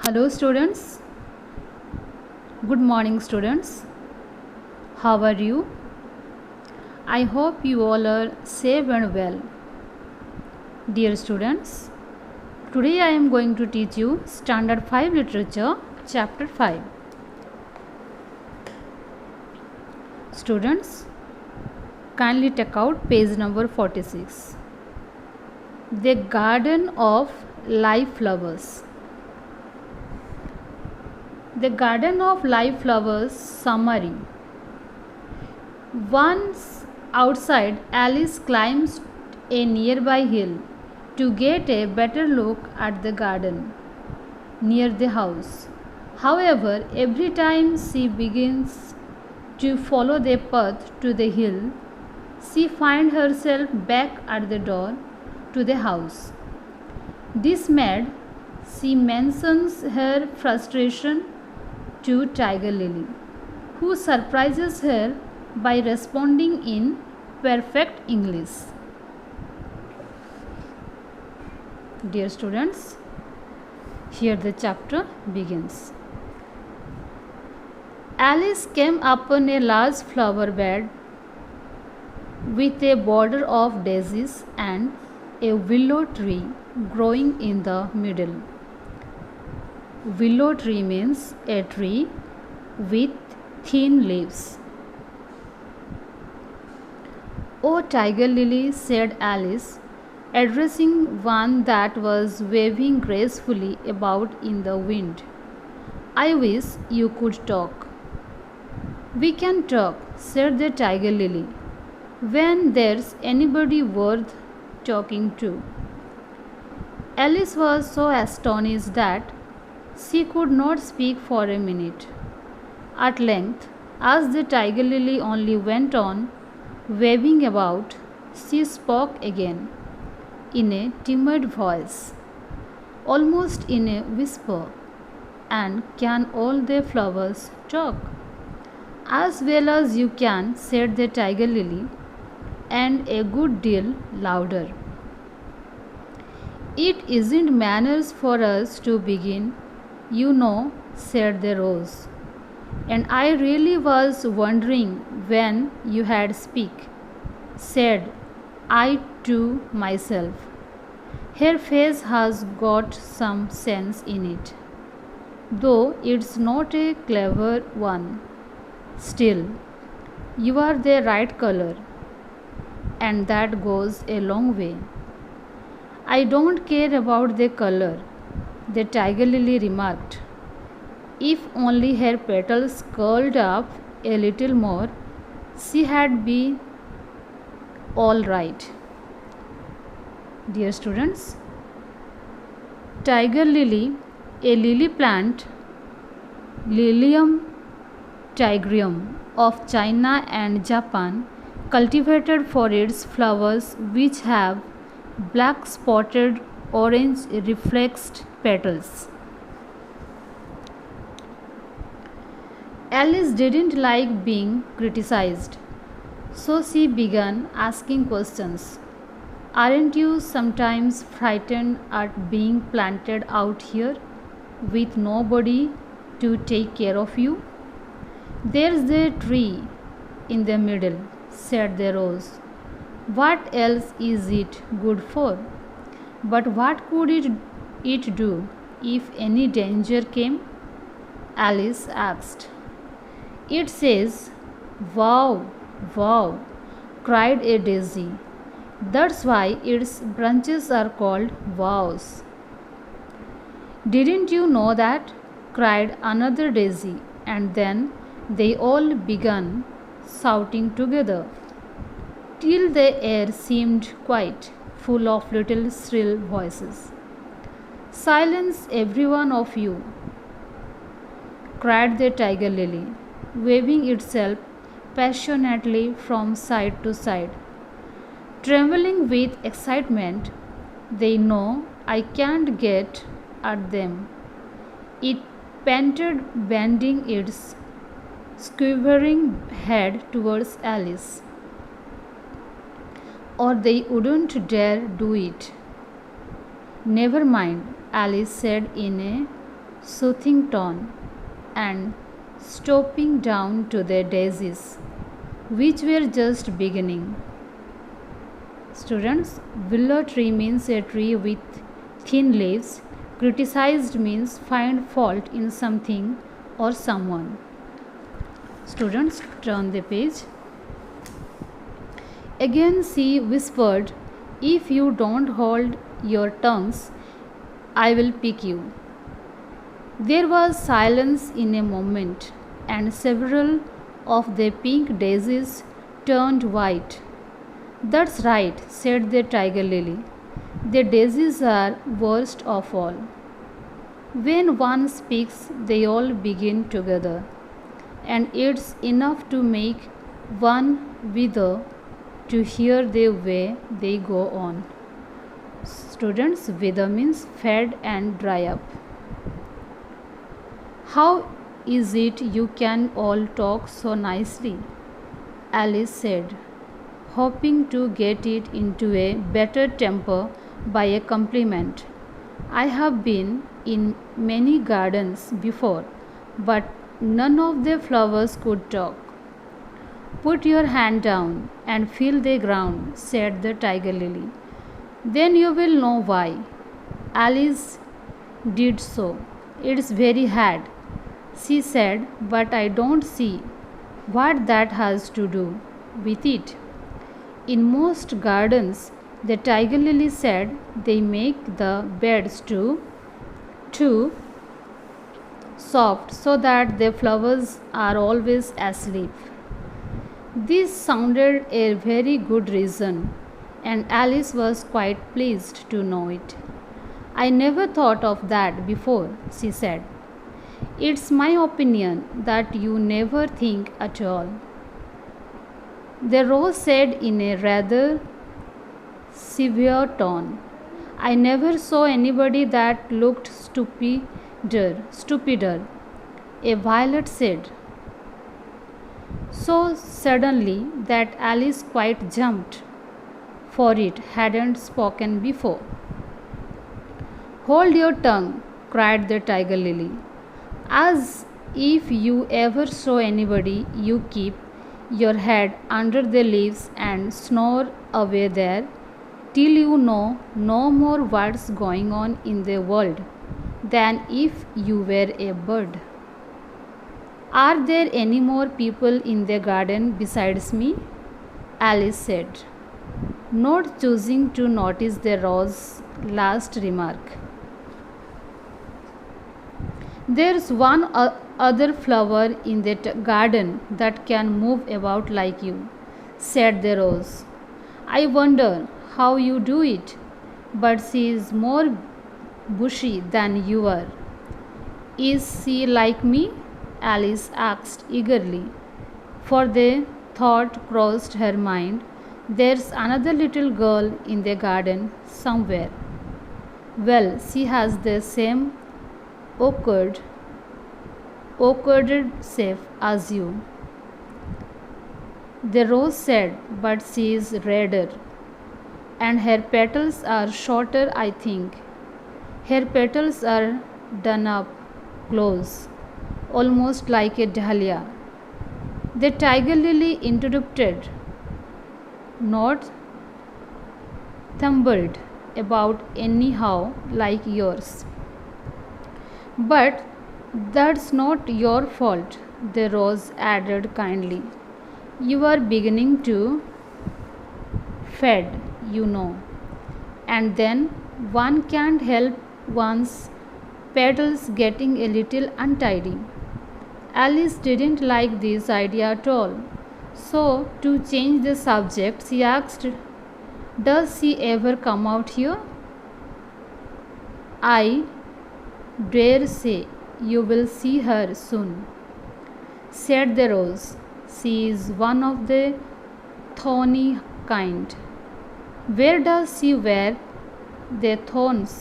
Hello students, good morning students. How are you? I hope you all are safe and well. Dear students, today I am going to teach you Standard 5 Literature, Chapter 5. Students, kindly take out page number 46. The Garden of Live Flowers. The Garden of Live Flowers summary. Once outside, Alice climbs a nearby hill to get a better look at the garden near the house. However, every time she begins to follow the path to the hill, she finds herself back at the door to the house. Dismayed, she mentions her frustration to Tiger Lily, who surprises her by responding in perfect English. Dear students, here the chapter begins. Alice came upon a large flower bed with a border of daisies and a willow tree growing in the middle. Willow tree means a tree with thin leaves. "Oh, Tiger Lily," said Alice, addressing one that was waving gracefully about in the wind, "I wish you could talk." "We can talk," said the Tiger Lily, "when there's anybody worth talking to." Alice was so astonished that she could not speak for a minute. At length, as the Tiger Lily only went on waving about, she spoke again, in a timid voice, almost in a whisper. "And can all the flowers talk?" "As well as you can," said the Tiger Lily, "and a good deal louder." "It isn't manners for us to begin, you know," said the Rose, "and I really was wondering when you had speak," said I to myself. "Her face has got some sense in it, though it's not a clever one. Still, you are the right color, and that goes a long way." "I don't care about the color," the Tiger Lily remarked. If only her petals curled up a little more, she had been all right. Dear students, Tiger Lily, a lily plant, Lilium tigrium of China and Japan, cultivated for its flowers which have black spotted orange reflexed petals. Alice didn't like being criticized, so she began asking questions. "Aren't you sometimes frightened at being planted out here with nobody to take care of you?" "There's the tree in the middle," said the Rose. "What else is it good for?" "But what could it do if any danger came?" Alice asked. "It says, 'Wow, wow,'" cried a daisy. "That's why its branches are called vows." "Didn't you know that?" cried another daisy, and then they all began shouting together, till the air seemed quite full of little shrill voices. "Silence, every one of you," cried the Tiger Lily, waving itself passionately from side to side. Trembling with excitement, "They know I can't get at them," it panted, bending its quivering head towards Alice. "Or they wouldn't dare do it." "Never mind," Alice said in a soothing tone, and stooping down to the daisies, which were just beginning. Students, willow tree means a tree with thin leaves. Criticized means find fault in something or someone. Students, turn the page. Again, she whispered, "If you don't hold your tongues, I will pick you." There was silence in a moment, and several of the pink daisies turned white. "That's right," said the tiger lily. "The daisies are worst of all. When one speaks, they all begin together, and it's enough to make one wither to hear the way they go on." Students, wither means fade and dry up. "How is it you can all talk so nicely?" Alice said, hoping to get it into a better temper by a compliment. "I have been in many gardens before, but none of the flowers could talk." "Put your hand down and feel the ground," said the tiger lily. "Then you will know why." Alice did so. "It's very hard," she said, "but I don't see what that has to do with it." "In most gardens," the tiger lily said, "they make the beds too soft so that the flowers are always asleep." This sounded a very good reason, and Alice was quite pleased to know it. "I never thought of that before," she said. "It's my opinion that you never think at all." The rose said in a rather severe tone, "I never saw anybody that looked stupider." A violet said so suddenly that Alice quite jumped, for it hadn't spoken before. "Hold your tongue," cried the tiger lily. "As if you ever saw anybody. You keep your head under the leaves and snore away there till you know no more what's going on in the world than if you were a bird." "Are there any more people in the garden besides me?" Alice said, not choosing to notice the rose's last remark. "There's one other flower in the garden that can move about like you," said the rose. "I wonder how you do it, but she is more bushy than you are." "Is she like me?" Alice asked eagerly, for the thought crossed her mind, "There's another little girl in the garden somewhere." "Well, she has the same awkward shape as you," the rose said, "but she is redder, and her petals are shorter, I think. Her petals are done up close, almost like a dahlia." The tiger lily interrupted, "Not tumbled about anyhow like yours." "But that's not your fault," the rose added kindly. "You are beginning to fade, you know, and then one can't help one's petals getting a little untidy." Alice didn't like this idea at all, so to change the subject, she asked, "Does she ever come out here?" "I dare say you will see her soon," said the rose. "She is one of the thorny kind." "Where does she wear the thorns?"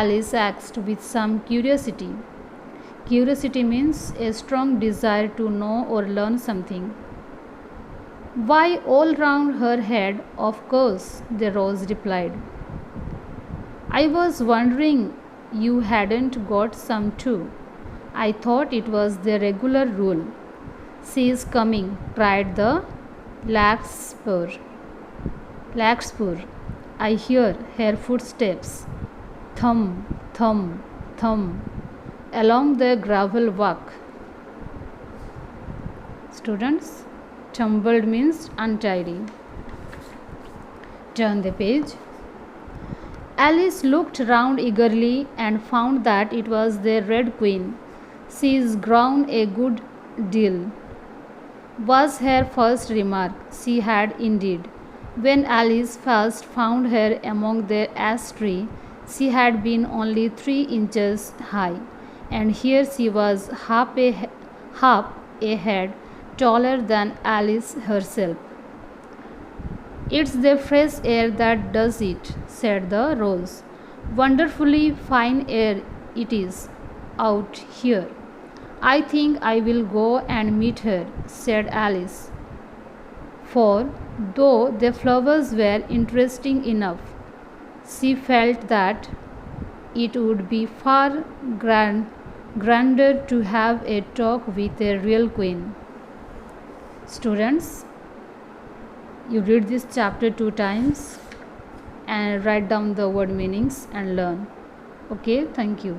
Alice asked with some curiosity. Curiosity means a strong desire to know or learn something. "Why, all round her head, of course," the rose replied. "I was wondering you hadn't got some too. I thought it was the regular rule. She is coming, cried the larkspur. Larkspur. I hear her footsteps. Thump, thump, thump along the gravel walk. Students, tumbled means untidy. Turn the page. Alice looked round eagerly and found that it was the Red Queen. She's grown a good deal, was her first remark. She had indeed. When Alice first found her among the ash tree, she had been only 3 inches high, and here she was half a head taller than Alice herself. It's the fresh air that does it, said the rose. Wonderfully fine air it is out here. I think I will go and meet her, said Alice. For, though the flowers were interesting enough, she felt that it would be far grander to have a talk with a real queen. Students, you read this chapter 2 times and write down the word meanings and learn. Okay, thank you.